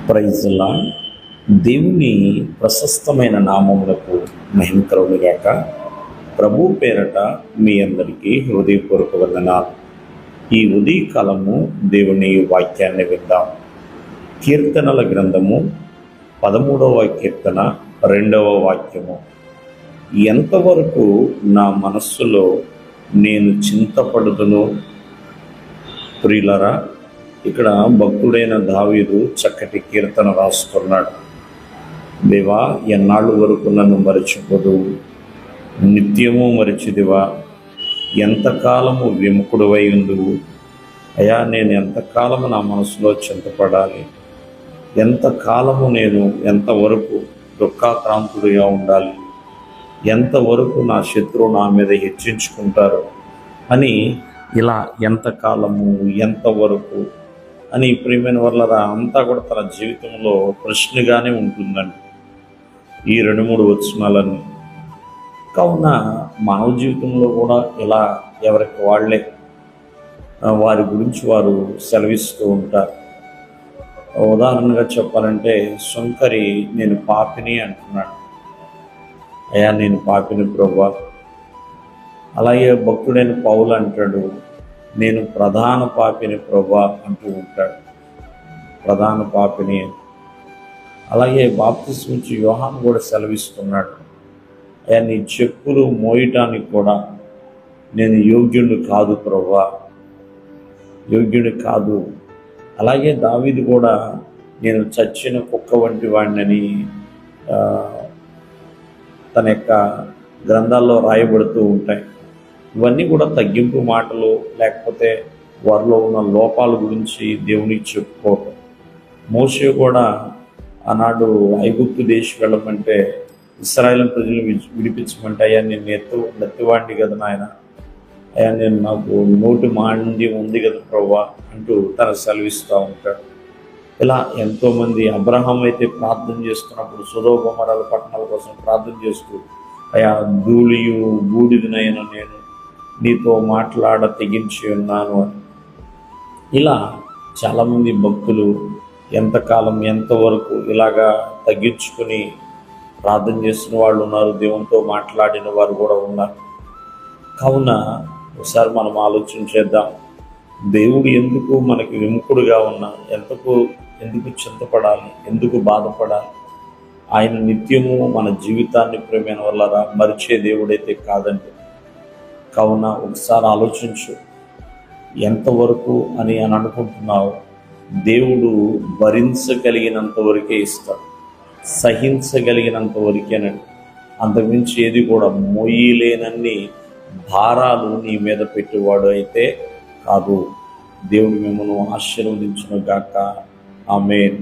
Praise lord. దేవుని ప్రశస్తమైన నామములకు మహిమ కలుగునుగాక. ప్రభు పేరట మీ అందరికీ హృదయపూర్వక వందనాలు. ఈ ఉదయకాలము దేవుని వాక్యాన్ని విందాం. కీర్తనల గ్రంథము 13వ కీర్తన 2వ వాక్యము. ఎంతవరకు నా మనస్సులో నేను చింతపడుదును. ప్రియులరా, ఇక్కడ భక్తుడైన దావీదు చక్కటి కీర్తన రాస్తున్నాడు. దేవా, ఎన్నాళ్ళు వరకు నన్ను మరచిపోదు, నిత్యము మరచిదివా, ఎంతకాలము విముఖుడువై ఉందువు. అయా, నేను ఎంతకాలము నా మనసులో చింతపడాలి, ఎంతకాలము నేను ఎంతవరకు దుఃఖాక్రాంతుడిగా ఉండాలి, ఎంతవరకు నా శత్రువు నా మీద హెచ్చించుకుంటారు అని, ఇలా ఎంతకాలము ఎంతవరకు అని ప్రియమైన వాళ్ళరా అంతా కూడా తన జీవితంలో ప్రశ్నగానే ఉంటుందండి ఈ 2-3 వచనాలన్నీ. కావున మానవ జీవితంలో కూడా ఇలా ఎవరికి వాళ్ళే వారి గురించి వారు సెలవిస్తూ ఉంటారు. ఉదాహరణగా చెప్పాలంటే, శంకరి నేను పాపిని అంటున్నాడు. అయ్యా, నేను పాపిని ప్రభువా. అలాగే భక్తుడైన పౌలు అంటాడు, నేను ప్రధాన పాపిని ప్రభువా అంటూ ఉంటాడు. ప్రధాన పాపిని. అలాగే బాప్తిస్మిచ్చి యోహాను కూడా సెలవిస్తున్నాడు, అయ్యా, నీ చెప్పులు మోయటానికి కూడా నేను యోగ్యుడిని కాదు ప్రభువా, యోగ్యుడి కాదు. అలాగే దావీదు కూడా నేను చచ్చిన కుక్క వంటి వాడినని తన యొక్క గ్రంథాల్లో రాయబడుతూ ఉంటాయి. ఇవన్నీ కూడా తగ్గింపు మాటలు, లేకపోతే వారిలో ఉన్న లోపాల గురించి దేవునికి చెప్పుకోవటం. మోషే కూడా ఆనాడు ఐగుప్తు దేశం వెళ్ళమంటే, ఇశ్రాయేలు ప్రజలు విడిపించమంటే, అయ్యా నేను నెత్తివాడిని కదా నాయన, అయ్యా నేను నాకు నోటి మాంద్యం ఉంది కదా ప్రభువా అంటూ తన సెలవిస్తూ ఉంటాడు. ఇలా ఎంతోమంది, అబ్రహాం అయితే ప్రార్థన చేస్తున్నప్పుడు సొదొమ గొమొర్రా పట్టణాల కోసం ప్రార్థన చేస్తూ, అయ్యా ధూళియు బూడిదనైన నేను నీతో మాట్లాడ తెగించి ఉన్నాను అని. ఇలా చాలామంది భక్తులు ఎంతకాలం ఎంతవరకు ఇలాగా తగ్గించుకుని ప్రార్థన చేస్తున్న వాళ్ళు ఉన్నారు, దేవునితో మాట్లాడిన వారు కూడా ఉన్నారు. కావున ఒకసారి మనం ఆలోచన చేద్దాం. దేవుడు ఎందుకు మనకి విముఖుడుగా ఉన్నా, ఎందుకు చింతపడాలి, ఎందుకు బాధపడాలి? ఆయన నిత్యము మన జీవితాన్ని ప్రేమైన వల్ల మరిచే దేవుడైతే కాదండి. కావున ఒకసారి ఆలోచించు, ఎంతవరకు అని అనుకుంటున్నావు? దేవుడు భరించగలిగినంత వరకే ఇస్తాడు, సహించగలిగినంత వరకేనండి. అంతకుమించి ఏది కూడా మోయలేనన్ని భారాలు నీ మీద పెట్టేవాడు అయితే కాదు. దేవుడు మిమ్మల్ని ఆశీర్వదించును గాక. ఆమేన్.